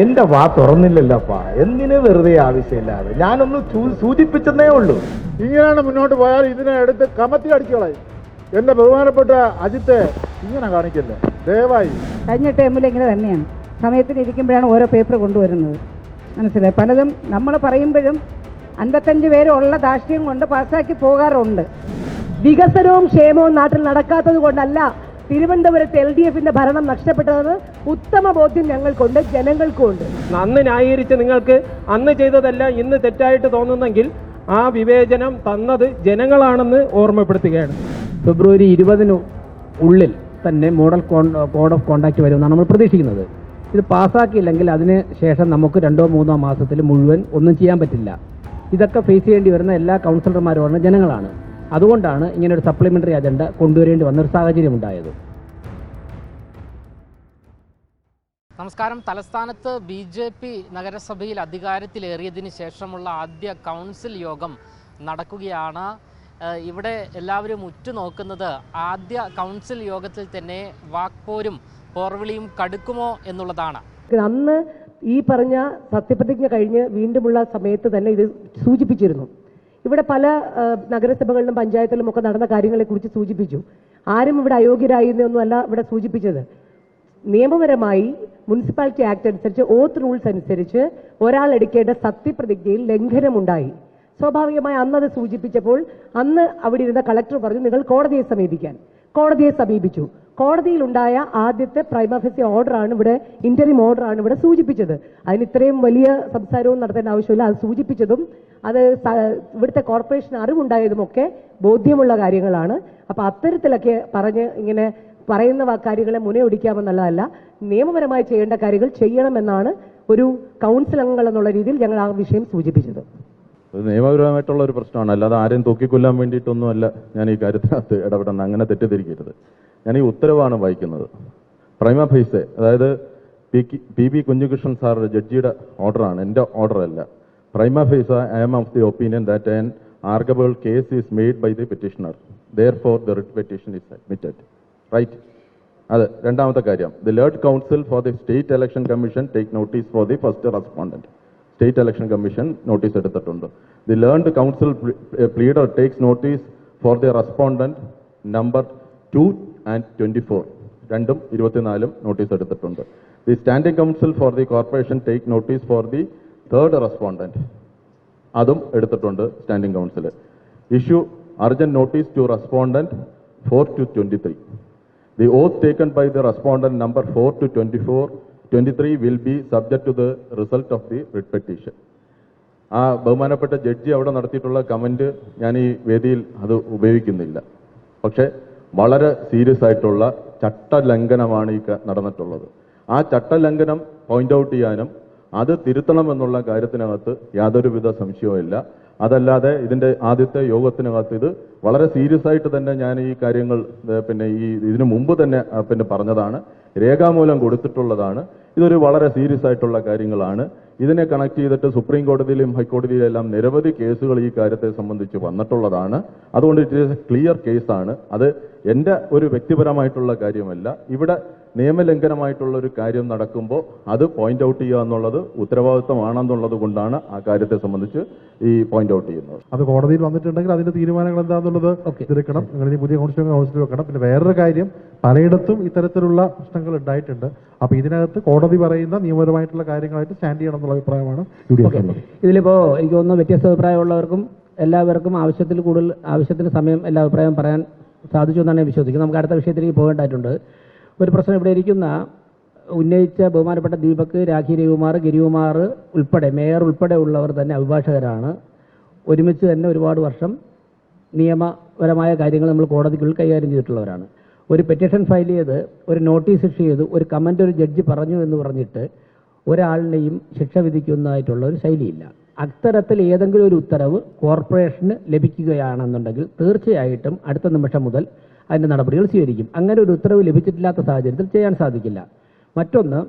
എന്റെ വാ തുറന്നില്ലല്ലോപ്പാ, എന്തിനു വെറുതെ ആവശ്യമില്ലാതെ ഞാനൊന്ന് സൂചിപ്പിച്ചെന്നേ ഉള്ളൂ. ഇങ്ങനെയാണ് മുന്നോട്ട് പോയാൽ ഇതിനെ എടുത്ത് കമത്തി അടിച്ചോളായി. എന്റെ ബഹുമാനപ്പെട്ട അജിത്തെ ഇങ്ങനെ കാണിക്കല്ലേ ദയവായി. കഴിഞ്ഞ ടൈമിൽ ഇങ്ങനെ തന്നെയാണ്, സമയത്തിന് ഇരിക്കുമ്പോഴാണ് ഓരോ പേപ്പർ കൊണ്ടുവരുന്നത്. മനസ്സിലായി. പലതും നമ്മൾ പറയുമ്പോഴും 55 പേരുള്ള ധാർഷ്ട്യം കൊണ്ട് പാസ്സാക്കി പോകാറുണ്ട്. വികസനവും ക്ഷേമവും നാട്ടിൽ നടക്കാത്തത് കൊണ്ടല്ല തിരുവനന്തപുരത്ത് LDFന്റെ ഭരണം നഷ്ടപ്പെട്ടതെന്ന് ഉത്തമ ബോധ്യം ഞങ്ങൾക്കുണ്ട്, ജനങ്ങൾക്കുമുണ്ട്. അന്ന് ന്യായീകരിച്ച് നിങ്ങൾക്ക് അന്ന് ചെയ്തതെല്ലാം ഇന്ന് തെറ്റായിട്ട് തോന്നുന്നെങ്കിൽ ആ വിവേചനം തന്നത് ജനങ്ങളാണെന്ന് ഓർമ്മപ്പെടുത്തുകയാണ്. ഫെബ്രുവരി 20 ഉള്ളിൽ തന്നെ മോഡൽ കോഡ് ഓഫ് കോണ്ടാക്ട് വരുമെന്നാണ് നമ്മൾ പ്രതീക്ഷിക്കുന്നത്. ഇത് പാസ്സാക്കിയില്ലെങ്കിൽ അതിന് ശേഷം നമുക്ക് 2-3 മാസത്തിൽ മുഴുവൻ ഒന്നും ചെയ്യാൻ പറ്റില്ല. ഇതൊക്കെ ഫേസ് ചെയ്യേണ്ടി വരുന്ന എല്ലാ കൗൺസിലർമാരുമാണ് ജനങ്ങളാണ്. അതുകൊണ്ടാണ് ഇങ്ങനെ ഒരു സപ്ലിമെൻ്ററി അജണ്ട കൊണ്ടുവരേണ്ടി വന്നൊരു സാഹചര്യം ഉണ്ടായത്. നമസ്കാരം. തലസ്ഥാനത്ത് BJP നഗരസഭയിൽ അധികാരത്തിലേറിയതിന് ശേഷമുള്ള ആദ്യ കൗൺസിൽ യോഗം നടക്കുകയാണ്. ഇവിടെ എല്ലാവരും ഉറ്റുനോക്കുന്നത് ആദ്യ കൗൺസിൽ യോഗത്തിൽ തന്നെ വാക്പോരും പോർവിളിയും കടുക്കുമോ എന്നുള്ളതാണ്. അന്ന് ഈ പറഞ്ഞ സത്യപ്രതിജ്ഞ കഴിഞ്ഞ് വീണ്ടുമുള്ള സമയത്ത് തന്നെ ഇത് സൂചിപ്പിച്ചിരുന്നു. ഇവിടെ പല നഗരസഭകളിലും പഞ്ചായത്തിലും ഒക്കെ നടന്ന കാര്യങ്ങളെക്കുറിച്ച് സൂചിപ്പിച്ചു. ആരും ഇവിടെ അയോഗ്യരായി എന്നൊന്നുമല്ല ഇവിടെ സൂചിപ്പിച്ചത്. നിയമപരമായി മുനിസിപ്പാലിറ്റി ആക്ട് അനുസരിച്ച് ഓത്ത് റൂൾസ് അനുസരിച്ച് ഒരാൾ എടുക്കേണ്ട സത്യപ്രതിജ്ഞയിൽ ലംഘനമുണ്ടായി. സ്വാഭാവികമായി അന്നത് സൂചിപ്പിച്ചപ്പോൾ അന്ന് അവിടെ ഇരുന്ന കളക്ടർ പറഞ്ഞു നിങ്ങൾ കോടതിയെ സമീപിക്കാൻ. കോടതിയെ സമീപിച്ചു. കോടതിയിലുണ്ടായ ആദ്യത്തെ പ്രൈമ ഫേസി ഓർഡറാണ് ഇവിടെ, ഇന്ററിം ഓർഡറാണ് ഇവിടെ സൂചിപ്പിച്ചത്. അതിന് ഇത്രയും വലിയ സംസാരവും നടത്തേണ്ട ആവശ്യമില്ല. അത് സൂചിപ്പിച്ചതും അത് ഇവിടുത്തെ കോർപ്പറേഷൻ അറിവുണ്ടായതുമൊക്കെ ബോധ്യമുള്ള കാര്യങ്ങളാണ്. അപ്പം അത്തരത്തിലൊക്കെ പറഞ്ഞ് ഇങ്ങനെ പറയുന്ന കാര്യങ്ങളെ മുനയൊടിക്കാമെന്നുള്ളതല്ല, നിയമപരമായി ചെയ്യേണ്ട കാര്യങ്ങൾ ചെയ്യണമെന്നാണ് ഒരു കൗൺസിൽ അംഗങ്ങൾ എന്നുള്ള രീതിയിൽ ഞങ്ങൾ ആ വിഷയം സൂചിപ്പിച്ചത്. നിയമപരമായിട്ടുള്ള ഒരു പ്രശ്നമാണ്, അല്ലാതെ ആരെയും തൂക്കിക്കൊല്ലാൻ വേണ്ടിയിട്ടൊന്നുമല്ല ഞാൻ ഈ കാര്യത്തിനകത്ത് ഇടപെടുന്നത്. അങ്ങനെ തെറ്റിദ്ധരിക്കരുത്. ഞാൻ ഈ ഉത്തരവാണ് വായിക്കുന്നത്. പ്രൈമ ഫേസ്, അതായത് PB കുഞ്ഞുകൃഷ്ണൻ സാറുടെ ജഡ്ജിയുടെ ഓർഡറാണ്, എൻ്റെ ഓർഡർ അല്ല. Prima facie I am of the opinion that an arguable case is made by the petitioner, therefore the writ petition is admitted. Right. അത് രണ്ടാമത്തെ കാര്യം. The learned counsel for the state election commission take notice for the first respondent. State election commission notice എടുത്തിട്ടുണ്ട്. The learned counsel pleader takes notice for the respondent number 2 and 24, 2ഉം 24ഉം notice എടുത്തിട്ടുണ്ട്. The standing counsel for the corporation take notice for the third respondent, അതും എടുത്തിട്ടുണ്ട് standing counsel. Issue urgent notice to respondent 4 to 23. The oath taken by the respondent number 4 to 23 will be subject to the result of the writ petition. ആ ബഹുമാനപ്പെട്ട judge അവിടെ നടത്തിയിട്ടുള്ള comment ഞാൻ ഈ വേദിയിൽ അത് ഉപയോഗിക്കുന്നില്ല. പക്ഷേ വളരെ സീരിയസ് ആയിട്ടുള്ള ചട്ടലംഘനമാണ് ഈ നടന്നിട്ടുള്ളത്. ആ ചട്ടലംഘനം പോയിന്റ് ഔട്ട് ചെയ്യാനും അത് തിരുത്തണമെന്നുള്ള കാര്യത്തിനകത്ത് യാതൊരുവിധ സംശയവുമില്ല. അതല്ലാതെ ഇതിൻ്റെ ആദ്യത്തെ യോഗത്തിനകത്ത് ഇത് വളരെ സീരിയസ് ആയിട്ട് തന്നെ ഞാൻ ഈ കാര്യങ്ങൾ ഇതിനു മുമ്പ് തന്നെ പറഞ്ഞതാണ്, രേഖാമൂലം കൊടുത്തിട്ടുള്ളതാണ്. ഇതൊരു വളരെ സീരിയസ് ആയിട്ടുള്ള കാര്യങ്ങളാണ്. ഇതിനെ കണക്ട് ചെയ്തിട്ട് സുപ്രീം കോടതിയിലും ഹൈക്കോടതിയിലും എല്ലാം നിരവധി കേസുകൾ ഈ കാര്യത്തെ സംബന്ധിച്ച് വന്നിട്ടുള്ളതാണ്. അതുകൊണ്ട് ഇറ്റ് ഈസ് എ ക്ലിയർ കേസാണ്. അത് എൻ്റെ ഒരു വ്യക്തിപരമായിട്ടുള്ള കാര്യമല്ല. ഇവിടെ നിയമലംഘനമായിട്ടുള്ള ഒരു കാര്യം നടക്കുമ്പോൾ അത് പോയിന്റ് ഔട്ട് ചെയ്യുക എന്നുള്ളത് ഉത്തരവാദിത്തമാണെന്നുള്ളത് കൊണ്ടാണ് ആ കാര്യത്തെ സംബന്ധിച്ച് ഈ പോയിന്റ് ഔട്ട് ചെയ്യുന്നത്. അത് കോടതിയിൽ വന്നിട്ടുണ്ടെങ്കിൽ അതിന്റെ തീരുമാനങ്ങൾ എന്താണെന്നുള്ളത് എടുക്കണം. നിങ്ങൾ ഇനി പുതിയ കൗൺസിൽ വെക്കണം. പിന്നെ വേറൊരു കാര്യം, പലയിടത്തും ഇത്തരത്തിലുള്ള പ്രശ്നങ്ങൾ ഉണ്ടായിട്ടുണ്ട്. അപ്പൊ ഇതിനകത്ത് കോടതി പറയുന്ന നിയമപരമായിട്ടുള്ള കാര്യങ്ങളായിട്ട് സ്റ്റാൻഡ് ചെയ്യണം എന്നുള്ള അഭിപ്രായമാണ് ഇതിലിപ്പോ എനിക്ക് തോന്നുന്നു വ്യത്യസ്ത അഭിപ്രായമുള്ളവർക്കും എല്ലാവർക്കും ആവശ്യത്തിന് സമയം എല്ലാ അഭിപ്രായം പറയാൻ സാധിച്ചു എന്നാണ് ഞാൻ വിശ്വസിക്കുന്നത്. നമുക്ക് അടുത്ത വിഷയത്തിലേക്ക് പോകേണ്ടതായിട്ടുണ്ട്. ഒരു പ്രശ്നം ഇവിടെ ഉന്നയിച്ച ബഹുമാനപ്പെട്ട ദീപക്, രാഖി രവികുമാർ, ഗിരികുമാർ ഉൾപ്പെടെ മേയർ ഉൾപ്പെടെ ഉള്ളവർ തന്നെ അഭിഭാഷകരാണ്. ഒരുമിച്ച് തന്നെ ഒരുപാട് വർഷം നിയമപരമായ കാര്യങ്ങൾ നമ്മൾ കോടതിക്കുള്ളിൽ കൈകാര്യം ചെയ്തിട്ടുള്ളവരാണ്. ഒരു പെറ്റീഷൻ ഫയൽ ചെയ്ത് ഒരു നോട്ടീസ് ഇഷ്യൂ ചെയ്ത് ഒരു കമൻ്റ് ഒരു ജഡ്ജി പറഞ്ഞു എന്ന് പറഞ്ഞിട്ട് ഒരാളിനെയും ശിക്ഷ വിധിക്കുന്നതായിട്ടുള്ള ഒരു ശൈലിയില്ല. അത്തരത്തിൽ ഏതെങ്കിലും ഒരു ഉത്തരവ് കോർപ്പറേഷന് ലഭിക്കുകയാണെന്നുണ്ടെങ്കിൽ തീർച്ചയായിട്ടും അടുത്ത നിമിഷം മുതൽ അതിൻ്റെ നടപടികൾ സ്വീകരിക്കും. അങ്ങനെ ഒരു ഉത്തരവ് ലഭിച്ചിട്ടില്ലാത്ത സാഹചര്യത്തിൽ ചെയ്യാൻ സാധിക്കില്ല. മറ്റൊന്ന്,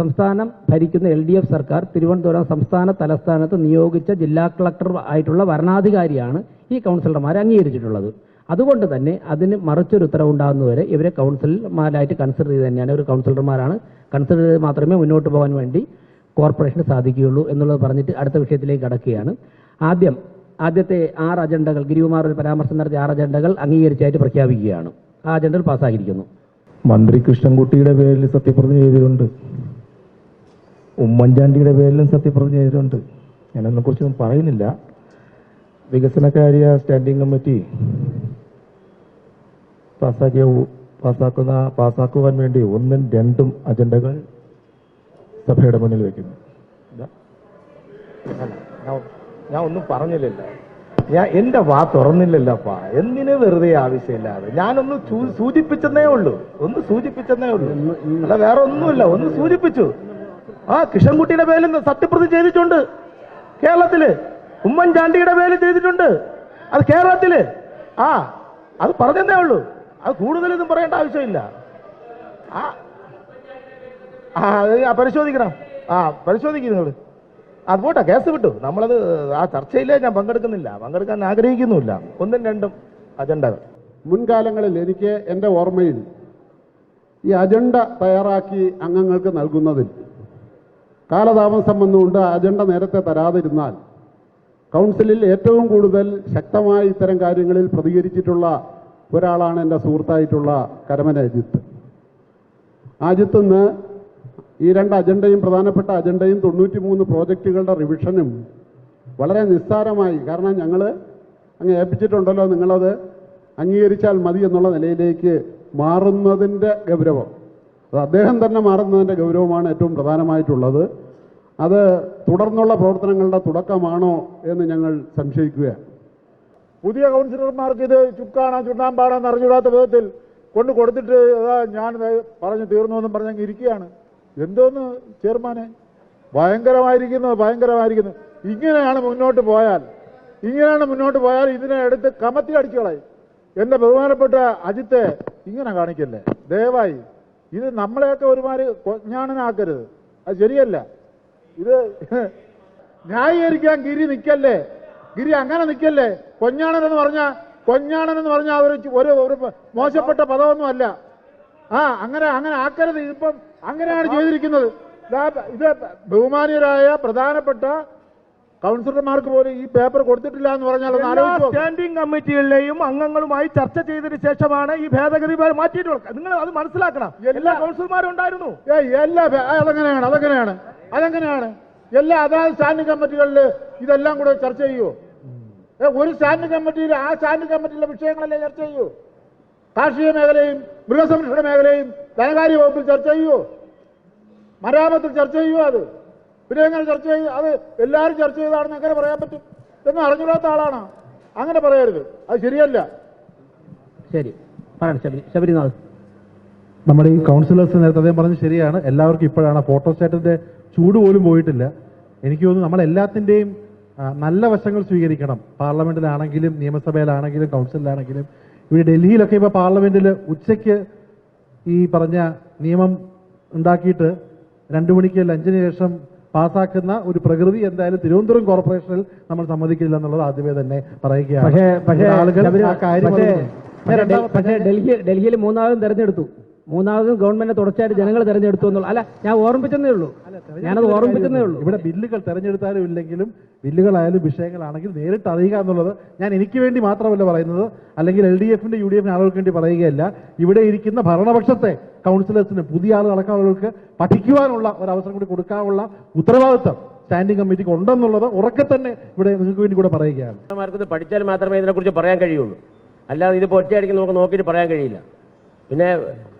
സംസ്ഥാനം ഭരിക്കുന്ന LDF സർക്കാർ തിരുവനന്തപുരം സംസ്ഥാന തലസ്ഥാനത്ത് നിയോഗിച്ച ജില്ലാ കളക്ടർ ആയിട്ടുള്ള വരണാധികാരിയാണ് ഈ കൗൺസിലർമാരെ അംഗീകരിച്ചിട്ടുള്ളത്. അതുകൊണ്ട് തന്നെ അതിന് മറിച്ചൊരു ഉത്തരവുണ്ടാകുന്നവരെ ഇവരെ കൗൺസിലർമാരായിട്ട് കൺസിഡർ ചെയ്ത് തന്നെയാണ് ഒരു കൗൺസിലർമാരാണ് കൺസിഡർ ചെയ്ത് മാത്രമേ മുന്നോട്ട് പോകാൻ വേണ്ടി കോർപ്പറേഷന് സാധിക്കുകയുള്ളൂ എന്നുള്ളത് പറഞ്ഞിട്ട് അടുത്ത വിഷയത്തിലേക്ക് കടക്കുകയാണ്. ആദ്യത്തെ 6 അജണ്ടകൾ ഗിരികുമാർ ഒരു പരാമർശം നടത്തിയ 6 അജണ്ടകൾ അംഗീകരിച്ചായിട്ട് പ്രഖ്യാപിക്കുകയാണ്. ആ അജണ്ടകൾ പാസ്സാക്കിയിരിക്കുന്നു. മന്ത്രി കൃഷ്ണൻകുട്ടിയുടെ പേരിൽ സത്യപ്രതിജ്ഞ ചെയ്തിട്ടുണ്ട്, ഉമ്മൻചാണ്ടിയുടെ പേരിലും സത്യപ്രതിജ്ഞ ചെയ്തിട്ടുണ്ട്. ഞാനതിനെ കുറിച്ചൊന്നും പറയുന്നില്ല. വികസനകാര്യ സ്റ്റാൻഡിംഗ് കമ്മിറ്റി പാസ്സാക്കുവാൻ വേണ്ടി 1ഉം 2ഉം അജണ്ടകൾ സഭയുടെ മുന്നിൽ വയ്ക്കുന്നു. ഞാൻ ഒന്നും പറഞ്ഞില്ലല്ലോ, ഞാൻ എന്റെ വാ തുറന്നില്ലല്ലോപ്പാ. എന്തിനു വെറുതെ ആവശ്യമില്ലാതെ ഞാനൊന്ന് സൂചിപ്പിച്ചെന്നേ ഉള്ളൂ, അല്ല വേറെ ഒന്നുമില്ല, ഒന്ന് സൂചിപ്പിച്ചു. കൃഷ്ണൻകുട്ടിയുടെ പേരിൽ സത്യപ്രതിജ്ഞ ചെയ്തിട്ടുണ്ട് കേരളത്തില്, ഉമ്മൻചാണ്ടിയുടെ പേരിൽ ചെയ്തിട്ടുണ്ട് അത് കേരളത്തില്. അത് പറഞ്ഞതേ ഉള്ളൂ, അത് കൂടുതലൊന്നും പറയേണ്ട ആവശ്യമില്ല. പരിശോധിക്കണം, പരിശോധിക്കും നിങ്ങൾ. അത് പോട്ടെ, കേസ് വിട്ടു. നമ്മളത് ആ ചർച്ചയിലേ ഞാൻ പങ്കെടുക്കാൻ ആഗ്രഹിക്കുന്നുമില്ല. 1ഉം 2ഉം അജണ്ടകൾ. മുൻകാലങ്ങളിൽ എനിക്ക് എൻ്റെ ഓർമ്മയിൽ ഈ അജണ്ട തയ്യാറാക്കി അംഗങ്ങൾക്ക് നൽകുന്നതിൽ കാലതാമസം വന്നുകൊണ്ട് അജണ്ട നേരത്തെ തരാതിരുന്നാൽ കൗൺസിലിൽ ഏറ്റവും കൂടുതൽ ശക്തമായി ഇത്തരം കാര്യങ്ങളിൽ പ്രതികരിച്ചിട്ടുള്ള ഒരാളാണ് എൻ്റെ സുഹൃത്തായിട്ടുള്ള കരമന അജിത്ത്. അജിത്ത് ഇന്ന് ഈ 2 അജണ്ടയും പ്രധാനപ്പെട്ട അജണ്ടയും 93 പ്രോജക്റ്റുകളുടെ റിവിഷനും വളരെ നിസ്സാരമായി, കാരണം ഞങ്ങൾ അങ്ങ് ഏൽപ്പിച്ചിട്ടുണ്ടല്ലോ നിങ്ങളത് അംഗീകരിച്ചാൽ മതി എന്നുള്ള നിലയിലേക്ക് മാറുന്നതിൻ്റെ ഗൗരവം, അത് അദ്ദേഹം തന്നെ മാറുന്നതിൻ്റെ ഗൗരവമാണ് ഏറ്റവും പ്രധാനമായിട്ടുള്ളത്. അത് തുടർന്നുള്ള പ്രവർത്തനങ്ങളുടെ തുടക്കമാണോ എന്ന് ഞങ്ങൾ സംശയിക്കുകയാണ്. പുതിയ കൗൺസിലർമാർക്ക് ഇത് ചുണ്ണാമ്പാടാന്ന് അറിഞ്ഞൂടാത്ത വിധത്തിൽ കൊടുത്തിട്ട് ഞാൻ പറഞ്ഞു തീർന്നു എന്നും പറഞ്ഞങ്ങ് ഇരിക്കുകയാണ്. എന്തോന്ന് ചെയർമാനെ, ഭയങ്കരമായിരിക്കുന്നു. ഇങ്ങനെയാണ് മുന്നോട്ട് പോയാൽ ഇതിനെ എടുത്ത് കമത്തി അടിച്ചു കളയും. എന്റെ ബഹുമാനപ്പെട്ട അജിത്തെ, ഇങ്ങനെ കാണിക്കല്ലേ ദയവായി. ഇത് നമ്മളെയൊക്കെ ഒരുമാതിരി കൊഞ്ഞാണനാക്കരുത്, അത് ശരിയല്ല. ഇത് ന്യായീകരിക്കാൻ ഗിരി അങ്ങനെ നിൽക്കല്ലേ. കൊഞ്ഞാണനെന്ന് പറഞ്ഞാൽ ഒരു മോശപ്പെട്ട പദമൊന്നും അല്ല. അങ്ങനെ ആക്കരുത്. ഇതിപ്പം അങ്ങനെയാണ് ചെയ്തിരിക്കുന്നത്. ഇത് ബഹുമാനീയരായ പ്രധാനപ്പെട്ട കൗൺസിലർമാർക്ക് പോലും ഈ പേപ്പർ കൊടുത്തിട്ടില്ല എന്ന് പറഞ്ഞാൽ സ്റ്റാൻഡിംഗ് കമ്മിറ്റികളിലെയും അംഗങ്ങളുമായി ചർച്ച ചെയ്തതിനു ശേഷമാണ് ഈ ഭേദഗതി മാറ്റിയിട്ടുള്ളത്. നിങ്ങൾ അത് മനസ്സിലാക്കണം. എല്ലാ കൗൺസിലർമാരും ഉണ്ടായിരുന്നു. അതെങ്ങനെയാണ് എല്ലാ അതായത് സ്റ്റാൻഡിംഗ് കമ്മിറ്റികളിൽ ഇതെല്ലാം കൂടെ ചർച്ച ചെയ്യുമോ? ഒരു സ്റ്റാൻഡിംഗ് കമ്മിറ്റിയിൽ ആ സ്റ്റാൻഡിംഗ് കമ്മിറ്റിയിലെ വിഷയങ്ങളല്ലേ ചർച്ച ചെയ്യൂ? കാർഷിക മേഖലയും മൃഗസംരക്ഷണ മേഖലയും ധനകാര്യ വകുപ്പിൽ ചർച്ച ചെയ്യുമോ? മരാമത്തിൽ ചർച്ച ചെയ്യുമോ? അത് പിന്നെ എങ്ങനെ ചർച്ച ചെയ്യും? അത് എല്ലാവരും ചർച്ച ചെയ്താണെന്ന് എങ്ങനെ പറയാൻ പറ്റും? എന്ന് അറിഞ്ഞിടാത്ത ആളാണ്, അങ്ങനെ പറയരുത്, അത് ശരിയല്ല. ശരി, ശബരിനാഥ്. നമ്മുടെ ഈ കൗൺസിലേഴ്സ് നേരത്തെ അദ്ദേഹം പറഞ്ഞത് ശരിയാണ്. എല്ലാവർക്കും ഇപ്പോഴാണ് ഫോട്ടോസ്റ്റാറ്റിന്റെ ചൂട് പോലും പോയിട്ടില്ല. എനിക്ക് തോന്നുന്നു നമ്മളെല്ലാത്തിൻ്റെയും നല്ല വശങ്ങൾ സ്വീകരിക്കണം. പാർലമെന്റിലാണെങ്കിലും നിയമസഭയിലാണെങ്കിലും കൗൺസിലിലാണെങ്കിലും. ഇവിടെ ഡൽഹിയിലൊക്കെ ഇപ്പോൾ പാർലമെന്റിൽ ഉച്ചയ്ക്ക് ഈ പറഞ്ഞ നിയമം ഉണ്ടാക്കിയിട്ട് 2 മണിക്ക് ലഞ്ചിന് ശേഷം പാസ്സാക്കുന്ന ഒരു പ്രകൃതി എന്തായാലും തിരുവനന്തപുരം കോർപ്പറേഷനിൽ നമ്മൾ സമ്മതിക്കില്ല എന്നുള്ളത് ആദ്യമേ തന്നെ പറയുകയാണ്. പക്ഷേ ഡൽഹിയിൽ 3ാമതും തെരഞ്ഞെടുത്തു. 3ാമതും ഗവൺമെന്റ് തുടർച്ചയായിട്ട് ജനങ്ങൾ തെരഞ്ഞെടുത്തു എന്നുള്ള അല്ല, ഞാൻ ഓർമ്മിച്ചെന്നേ ഉള്ളൂ. ഇവിടെ ബില്ലുകൾ തെരഞ്ഞെടുത്താലും ഇല്ലെങ്കിലും ബില്ലുകളായാലും വിഷയങ്ങളാണെങ്കിൽ നേരിട്ട് അറിയുക എന്നുള്ളത് ഞാൻ എനിക്ക് വേണ്ടി മാത്രമല്ല പറയുന്നത്, അല്ലെങ്കിൽ LDFന്റെ UDFന്റെ ആളുകൾക്ക് വേണ്ടി പറയുകയല്ല. ഇവിടെ ഇരിക്കുന്ന ഭരണപക്ഷത്തെ കൗൺസിലേഴ്സിന്, പുതിയ ആളുകൾക്ക് പഠിക്കുവാനുള്ള ഒരു അവസരം കൂടി കൊടുക്കാനുള്ള ഉത്തരവാദിത്വം സ്റ്റാൻഡിംഗ് കമ്മിറ്റിക്ക് ഉണ്ടെന്നുള്ളത് ഉറക്കെ തന്നെ ഇവിടെ നിങ്ങൾക്ക് വേണ്ടി കൂടെ പറയുകയാണ്. പഠിച്ചാൽ മാത്രമേ ഇതിനെക്കുറിച്ച് പറയാൻ കഴിയുള്ളൂ, അല്ലാതെ ഇത് ഒറ്റയടിക്ക് നമുക്ക് നോക്കിയിട്ട് പറയാൻ കഴിയില്ല. പിന്നെ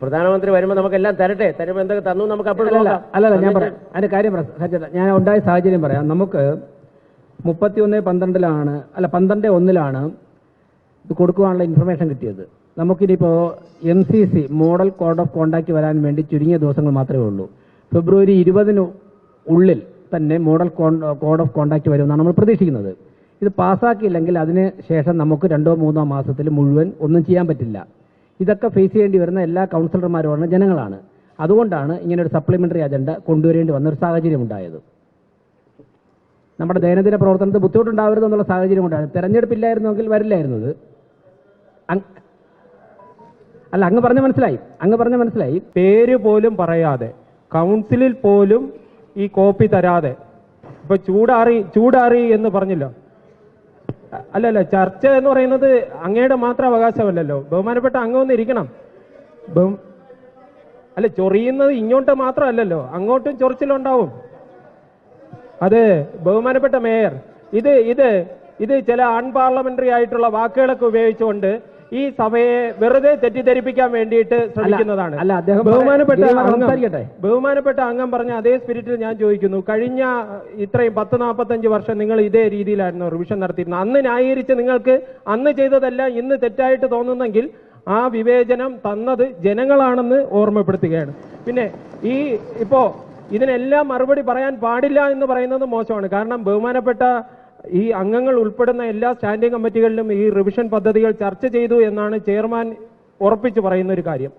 പ്രധാനമന്ത്രി വരുമ്പോൾ നമുക്കെല്ലാം തരുമ്പോൾ എന്തൊക്കെ തന്നു നമുക്ക് അപ്പോഴും അല്ലല്ല, ഞാൻ പറയാം അതിന്റെ കാര്യം ഞാൻ ഉണ്ടായ സാഹചര്യം പറയാം. നമുക്ക് 31/12 അല്ല 12/1 ഇത് കൊടുക്കുവാനുള്ള ഇൻഫർമേഷൻ കിട്ടിയത്. നമുക്കിനിപ്പോൾ MCC model code of contact വരാൻ വേണ്ടി ചുരുങ്ങിയ ദിവസങ്ങൾ മാത്രമേ ഉള്ളൂ. ഫെബ്രുവരി 20 ഉള്ളിൽ തന്നെ മോഡൽ കോഡ് ഓഫ് കോണ്ടാക്ട് വരുമെന്നാണ് നമ്മൾ പ്രതീക്ഷിക്കുന്നത്. ഇത് പാസ്സാക്കിയില്ലെങ്കിൽ അതിന് ശേഷം നമുക്ക് 2-3 മാസത്തിൽ മുഴുവൻ ഒന്നും ചെയ്യാൻ പറ്റില്ല. ഇതൊക്കെ ഫേസ് ചെയ്യേണ്ടി വരുന്ന എല്ലാ കൗൺസിലർമാരുമാണ് ജനങ്ങളാണ്. അതുകൊണ്ടാണ് ഇങ്ങനെ ഒരു സപ്ലിമെന്ററി അജണ്ട കൊണ്ടുവരേണ്ടി വന്ന ഒരു സാഹചര്യം ഉണ്ടായത്. നമ്മുടെ ദൈനംദിന പ്രവർത്തനത്തിൽ ബുദ്ധിമുട്ടുണ്ടാവരുത് എന്നുള്ള സാഹചര്യം ഉണ്ടായത്. തെരഞ്ഞെടുപ്പില്ലായിരുന്നെങ്കിൽ വരില്ലായിരുന്നത്. അല്ല, അങ്ങ് പറഞ്ഞ മനസ്സിലായി. പേര് പോലും പറയാതെ, കൗൺസിലിൽ പോലും ഈ കോപ്പി തരാതെ, ഇപ്പൊ ചൂടാറി എന്ന് പറഞ്ഞല്ലോ. അല്ലല്ല, ചർച്ച എന്ന് പറയുന്നത് അങ്ങയുടെ മാത്രം അവകാശമല്ലല്ലോ. ബഹുമാനപ്പെട്ട അങ്ങൊന്നും ഇരിക്കണം. അല്ല, ചൊറിയുന്നത് ഇങ്ങോട്ട് മാത്രമല്ലല്ലോ, അങ്ങോട്ടും ചൊറിച്ചിലുണ്ടാവും. അത് ബഹുമാനപ്പെട്ട മേയർ, ഇത് ചില അൺപാർലമെന്ററി ആയിട്ടുള്ള വാക്കുകളൊക്കെ ഉപയോഗിച്ചുകൊണ്ട് ഈ സഭയെ വെറുതെ തെറ്റിദ്ധരിപ്പിക്കാൻ വേണ്ടിയിട്ട് ശ്രമിക്കുന്നതാണ്. ബഹുമാനപ്പെട്ട അംഗം പറഞ്ഞ അതേ സ്പിരിറ്റിൽ ഞാൻ ചോദിക്കുന്നു, കഴിഞ്ഞ ഇത്രയും 10-45 വർഷം നിങ്ങൾ ഇതേ രീതിയിലായിരുന്നു റിവിഷൻ നടത്തിയിരുന്നത്. അന്ന് ന്യായീകരിച്ച് നിങ്ങൾക്ക് അന്ന് ചെയ്തതെല്ലാം ഇന്ന് തെറ്റായിട്ട് തോന്നുന്നെങ്കിൽ ആ വിവേചനം തന്നത് ജനങ്ങളാണെന്ന് ഓർമ്മപ്പെടുത്തുകയാണ്. പിന്നെ ഇപ്പോ ഇതിനെല്ലാം മറുപടി പറയാൻ പാടില്ല എന്ന് പറയുന്നത് മോശമാണ്. കാരണം ബഹുമാനപ്പെട്ട ഈ അംഗങ്ങൾ ഉൾപ്പെടുന്ന എല്ലാ സ്റ്റാൻഡിംഗ് കമ്മിറ്റികളിലും ഈ റിവിഷൻ പദ്ധതികൾ ചർച്ച ചെയ്തു എന്നാണ് ചെയർമാൻ ഉറപ്പിച്ചു പറയുന്ന ഒരു കാര്യം.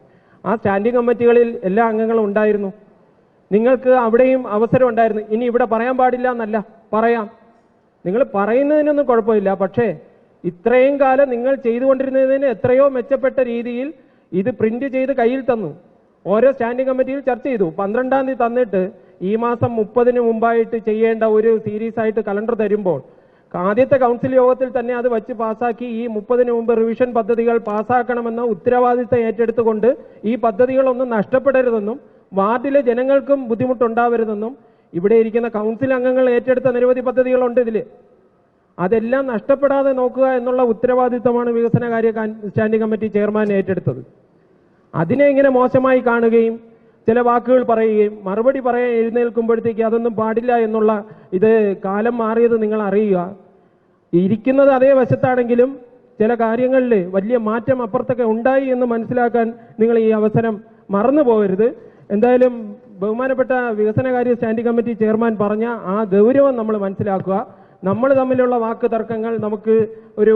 ആ സ്റ്റാൻഡിംഗ് കമ്മിറ്റികളിൽ എല്ലാ അംഗങ്ങളും ഉണ്ടായിരുന്നു. നിങ്ങൾക്ക് അവിടെയും അവസരം ഉണ്ടായിരുന്നു. ഇനി ഇവിടെ പറയാൻ പാടില്ല എന്നല്ല, പറയാം. നിങ്ങൾ പറയുന്നതിനൊന്നും കുഴപ്പമില്ല. പക്ഷേ ഇത്രയും കാലം നിങ്ങൾ ചെയ്തുകൊണ്ടിരുന്നതിന് എത്രയോ മെച്ചപ്പെട്ട രീതിയിൽ ഇത് പ്രിന്റ് ചെയ്ത് കയ്യിൽ തന്നു. ഓരോ സ്റ്റാൻഡിംഗ് കമ്മിറ്റിയിൽ ചർച്ച ചെയ്തു. 12-ാം തീയതി തന്നിട്ട് ഈ മാസം 30-ന് മുമ്പായിട്ട് ചെയ്യേണ്ട ഒരു സീരീസ് ആയിട്ട് കലണ്ടർ തരുമ്പോൾ ആദ്യത്തെ കൗൺസിൽ യോഗത്തിൽ തന്നെ അത് വെച്ച് പാസ്സാക്കി ഈ 30-ന് മുമ്പ് റിവിഷൻ പദ്ധതികൾ പാസ്സാക്കണമെന്ന ഉത്തരവാദിത്തം ഏറ്റെടുത്തുകൊണ്ട് ഈ പദ്ധതികളൊന്നും നഷ്ടപ്പെടരുതെന്നും വാർഡിലെ ജനങ്ങൾക്കും ബുദ്ധിമുട്ടുണ്ടാവരുതെന്നും ഇവിടെ ഇരിക്കുന്ന കൗൺസിൽ അംഗങ്ങൾ ഏറ്റെടുത്ത നിരവധി പദ്ധതികളുണ്ട് ഇതിൽ. അതെല്ലാം നഷ്ടപ്പെടാതെ നോക്കുക എന്നുള്ള ഉത്തരവാദിത്തമാണ് വികസനകാര്യ സ്റ്റാൻഡിംഗ് കമ്മിറ്റി ചെയർമാൻ ഏറ്റെടുത്തത്. അതിനെ ഇങ്ങനെ മോശമായി കാണുകയും ചില വാക്കുകൾ പറയുകയും മറുപടി പറയാൻ എഴുന്നേൽക്കുമ്പോഴത്തേക്ക് അതൊന്നും പാടില്ല എന്നുള്ള ഇത് കാലം മാറിയത് നിങ്ങൾ അറിയുക. ഇരിക്കുന്നത് അതേ വശത്താണെങ്കിലും ചില കാര്യങ്ങളിൽ വലിയ മാറ്റം അപ്പുറത്തൊക്കെ ഉണ്ടായി എന്ന് മനസ്സിലാക്കാൻ നിങ്ങൾ ഈ അവസരം മറന്നു പോകരുത്. എന്തായാലും ബഹുമാനപ്പെട്ട വികസനകാര്യ സ്റ്റാൻഡിംഗ് കമ്മിറ്റി ചെയർമാൻ പറഞ്ഞ ആ ഗൗരവം നമ്മൾ മനസ്സിലാക്കുക. നമ്മൾ തമ്മിലുള്ള വാക്ക് തർക്കങ്ങൾ നമുക്ക് ഒരു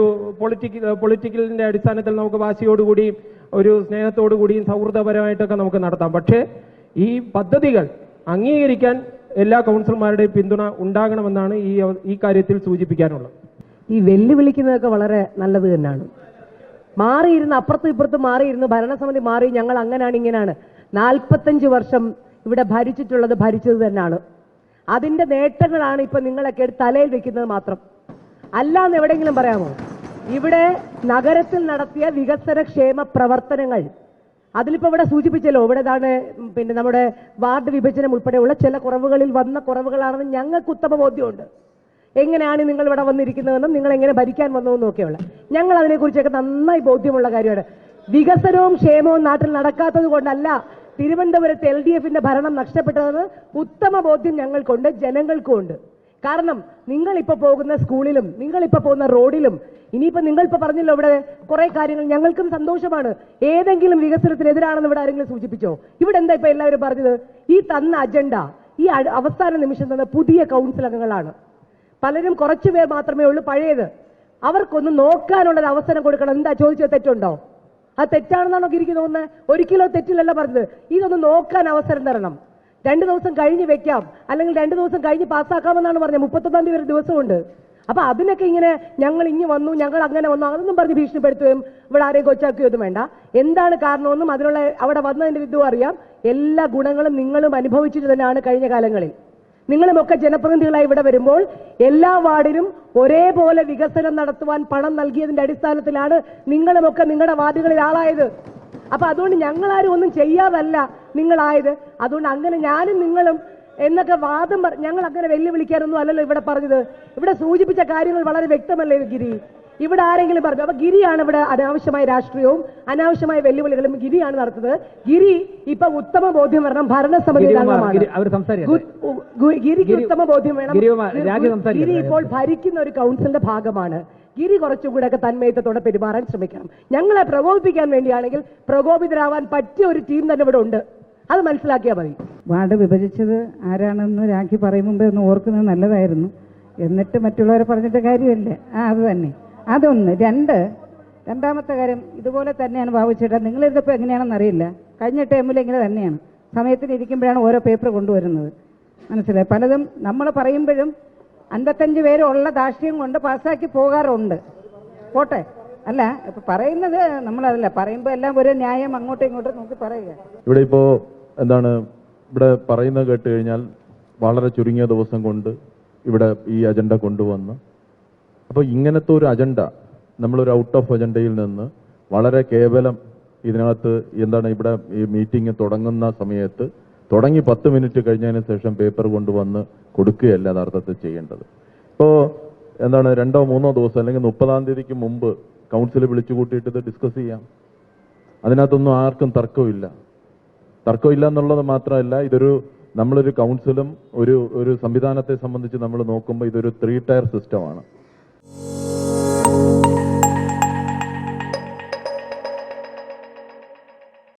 പൊളിറ്റിക്കലിന്റെ അടിസ്ഥാനത്തിൽ നമുക്ക് വാശിയോടുകൂടിയും ഒരു സ്നേഹത്തോടുകൂടിയും സൗഹൃദപരമായിട്ടൊക്കെ നമുക്ക് നടത്താം. പക്ഷേ ഈ പദ്ധതികൾ അംഗീകരിക്കാൻ എല്ലാ കൗൺസിലർമാരുടെയും പിന്തുണ ഉണ്ടാകണമെന്നാണ് ഈ കാര്യത്തിൽ സൂചിപ്പിക്കാനുള്ളത്. ഈ വെല്ലുവിളിക്കുന്നതൊക്കെ വളരെ നല്ലത് തന്നെയാണ്. മാറിയിരുന്ന് അപ്പുറത്തും ഇപ്പുറത്തും മാറിയിരുന്ന് ഭരണസമിതി മാറി ഞങ്ങൾ അങ്ങനെയാണ് ഇങ്ങനെയാണ്. 45 വർഷം ഇവിടെ ഭരിച്ചത് തന്നെയാണ്. അതിന്റെ നേട്ടങ്ങളാണ് ഇപ്പൊ നിങ്ങളൊക്കെ എടുത്ത് തലയിൽ വെക്കുന്നത് മാത്രം. അല്ലാന്ന് എവിടെയെങ്കിലും പറയാമോ? ഇവിടെ നഗരത്തിൽ നടത്തിയ വികസനക്ഷേമ പ്രവർത്തനങ്ങൾ അതിലിപ്പോ ഇവിടെ സൂചിപ്പിച്ചല്ലോ. ഇവിടെ പിന്നെ നമ്മുടെ വാർഡ് വിഭജനം ഉൾപ്പെടെയുള്ള ചില കുറവുകളിൽ വന്ന കുറവുകളാണെന്ന് ഞങ്ങൾക്ക് ഉത്തമ ബോധ്യമുണ്ട്. എങ്ങനെയാണ് നിങ്ങൾ ഇവിടെ വന്നിരിക്കുന്നതെന്നും നിങ്ങൾ എങ്ങനെ ഭരിക്കാൻ വന്നതെന്നും ഒക്കെയുള്ള ഞങ്ങൾ അതിനെക്കുറിച്ചൊക്കെ നന്നായി ബോധ്യമുള്ള കാര്യമാണ്. വികസനവും ക്ഷേമവും നാട്ടിൽ നടക്കാത്തത് കൊണ്ടല്ല തിരുവനന്തപുരത്ത് LDFന്റെ ഭരണം നഷ്ടപ്പെട്ടതെന്ന് ഉത്തമ ബോധ്യം ഞങ്ങൾക്കുണ്ട്, ജനങ്ങൾക്കുമുണ്ട്. കാരണം നിങ്ങളിപ്പോ പോകുന്ന സ്കൂളിലും നിങ്ങളിപ്പോ പോകുന്ന റോഡിലും ഇനിയിപ്പോ നിങ്ങളിപ്പോ പറഞ്ഞല്ലോ ഇവിടെ കുറെ കാര്യങ്ങൾ ഞങ്ങൾക്കും സന്തോഷമാണ്. ഏതെങ്കിലും വികസനത്തിനെതിരാണെന്ന് ഇവിടെ ആരെങ്കിലും സൂചിപ്പിച്ചോ? ഇവിടെ എന്താ ഇപ്പൊ എല്ലാവരും പറഞ്ഞത്? ഈ തന്ന അജണ്ട ഈ അവസാന നിമിഷം തന്ന പുതിയ കൗൺസിൽ അംഗങ്ങളാണ്. പലരും കുറച്ചുപേർ മാത്രമേ ഉള്ളൂ പഴയത്. അവർക്കൊന്ന് നോക്കാനുള്ളൊരു അവസരം കൊടുക്കണം. എന്താ ചോദിച്ചത്? തെറ്റുണ്ടോ? അത് തെറ്റാണെന്നാണോ എനിക്ക് തോന്നുന്നത്? ഒരിക്കലും തെറ്റിലല്ല പറഞ്ഞത്. ഇതൊന്ന് നോക്കാൻ അവസരം തരണം. 2 ദിവസം കഴിഞ്ഞ് വെക്കാം, അല്ലെങ്കിൽ 2 ദിവസം കഴിഞ്ഞ് പാസ്സാക്കാമെന്നാണ് പറഞ്ഞത്. 31-ാം തീയതി ഒരു ദിവസമുണ്ട്. അപ്പൊ അതിനൊക്കെ ഇങ്ങനെ ഞങ്ങൾ ഇനി വന്നു, ഞങ്ങൾ അങ്ങനെ വന്നു, അതൊന്നും പറഞ്ഞ് ഭീഷണിപ്പെടുത്തുകയും ഇവിടെ ആരെയും കൊച്ചാക്കുകയൊന്നും വേണ്ട. എന്താണ് കാരണമെന്നും അതിനുള്ള അവിടെ വന്നതിന്റെ ഇതും അറിയാം. എല്ലാ ഗുണങ്ങളും നിങ്ങളും അനുഭവിച്ചിട്ട് തന്നെയാണ് കഴിഞ്ഞ കാലങ്ങളിൽ. നിങ്ങളുമൊക്കെ ജനപ്രതിനിധികളായി ഇവിടെ വരുമ്പോൾ എല്ലാ വാർഡിലും ഒരേപോലെ വികസനം നടത്തുവാൻ പണം നൽകിയതിന്റെ അടിസ്ഥാനത്തിലാണ് നിങ്ങളുമൊക്കെ നിങ്ങളുടെ വാർഡുകളിൽ ആളായത്. അപ്പൊ അതുകൊണ്ട് ഞങ്ങളാരും ഒന്നും ചെയ്യാതല്ല നിങ്ങളായത്. അതുകൊണ്ട് അങ്ങനെ ഞാനും നിങ്ങളും എന്നൊക്കെ വാദം ഞങ്ങൾ അങ്ങനെ വെല്ലുവിളിക്കാനൊന്നും അല്ലല്ലോ ഇവിടെ പറഞ്ഞത്. ഇവിടെ സൂചിപ്പിച്ച കാര്യങ്ങൾ വളരെ വ്യക്തമല്ലേ ഗിരി? ഇവിടെ ആരെങ്കിലും പറഞ്ഞു? അപ്പൊ ഗിരിയാണ് ഇവിടെ അനാവശ്യമായ രാഷ്ട്രീയവും അനാവശ്യമായ വെല്ലുവിളികളും ഗിരിയാണ് നടത്തുന്നത്. ഗിരി ഇപ്പൊ ഉത്തമ ബോധ്യം വരണം. ഭരണസമിതിയുടെ അംഗമാണ്. ഗിരിക്ക് ഉത്തമ ബോധ്യം വേണം. ഗിരി ഇപ്പോൾ ഭരിക്കുന്ന ഒരു കൗൺസിലിന്റെ ഭാഗമാണ്. ഗിരി കുറച്ചുകൂടെ ഒക്കെ തന്മയത്വത്തോടെ പെരുമാറാൻ ശ്രമിക്കണം. ഞങ്ങളെ പ്രകോപിപ്പിക്കാൻ വേണ്ടിയാണെങ്കിൽ പ്രകോപിതരാവാൻ പറ്റിയ ഒരു ടീം തന്നെ ഇവിടെ ഉണ്ട്. അത് മനസ്സിലാക്കിയാൽ മതി. വാർഡ് വിഭജിച്ചത് ആരാണെന്ന് രാഖി പറയും മുമ്പേ ഒന്ന് ഓർക്കുന്നത് നല്ലതായിരുന്നു. എന്നിട്ട് മറ്റുള്ളവരെ പറഞ്ഞിട്ട് കാര്യമല്ല. അത് തന്നെ. അതൊന്ന്. രണ്ടാമത്തെ കാര്യം ഇതുപോലെ തന്നെയാണ് ബാബുച്ചേട്ടാ. നിങ്ങളിതിപ്പോൾ എങ്ങനെയാണെന്ന് അറിയില്ല. കഴിഞ്ഞ ടൈമിൽ ഇങ്ങനെ തന്നെയാണ്. സമയത്തിന് ഇരിക്കുമ്പോഴാണ് ഓരോ പേപ്പർ കൊണ്ടുവരുന്നത്. മനസ്സിലായി? പലതും നമ്മൾ പറയുമ്പോഴും 55 പേരുള്ള ധാർഷ്ട്യം കൊണ്ട് പാസ്സാക്കി പോകാറുണ്ട്. പോട്ടെ, അല്ല ഇപ്പൊ പറയുന്നത് നമ്മളതല്ല പറയുമ്പോൾ എല്ലാം ഒരു ന്യായം അങ്ങോട്ടും ഇങ്ങോട്ടും നോക്കി പറയുക. ഇവിടെ ഇപ്പോ എന്താണ് ഇവിടെ പറയുന്നത് കേട്ട് കഴിഞ്ഞാൽ വളരെ ചുരുങ്ങിയ ദിവസം കൊണ്ട് ഇവിടെ ഈ അജണ്ട കൊണ്ടുവന്ന്, അപ്പോൾ ഇങ്ങനത്തെ ഒരു അജണ്ട നമ്മളൊരു ഔട്ട് ഓഫ് അജണ്ടയിൽ നിന്ന് വളരെ കേവലം ഇതിനകത്ത് എന്താണ് ഇവിടെ ഈ മീറ്റിംഗ് തുടങ്ങുന്ന സമയത്ത് തുടങ്ങി 10 മിനിറ്റ് കഴിഞ്ഞതിന് ശേഷം പേപ്പർ കൊണ്ടുവന്ന് കൊടുക്കുകയല്ല യഥാർത്ഥത്തിൽ ചെയ്യേണ്ടത്. ഇപ്പോൾ എന്താണ് 2 or 3 ദിവസം അല്ലെങ്കിൽ 30-ാം തീയതിക്ക് മുമ്പ് കൗൺസിൽ വിളിച്ചു കൂട്ടിയിട്ട് ഇത് ഡിസ്കസ് ചെയ്യാം. അതിനകത്തൊന്നും ആർക്കും തർക്കമില്ല എന്നുള്ളത് മാത്രമല്ല, നമ്മളൊരു കൗൺസിലും ഒരു സംവിധാനത്തെ സംബന്ധിച്ച് നമ്മൾ നോക്കുമ്പോൾ ഇതൊരു 3 ടയർ സിസ്റ്റമാണ്.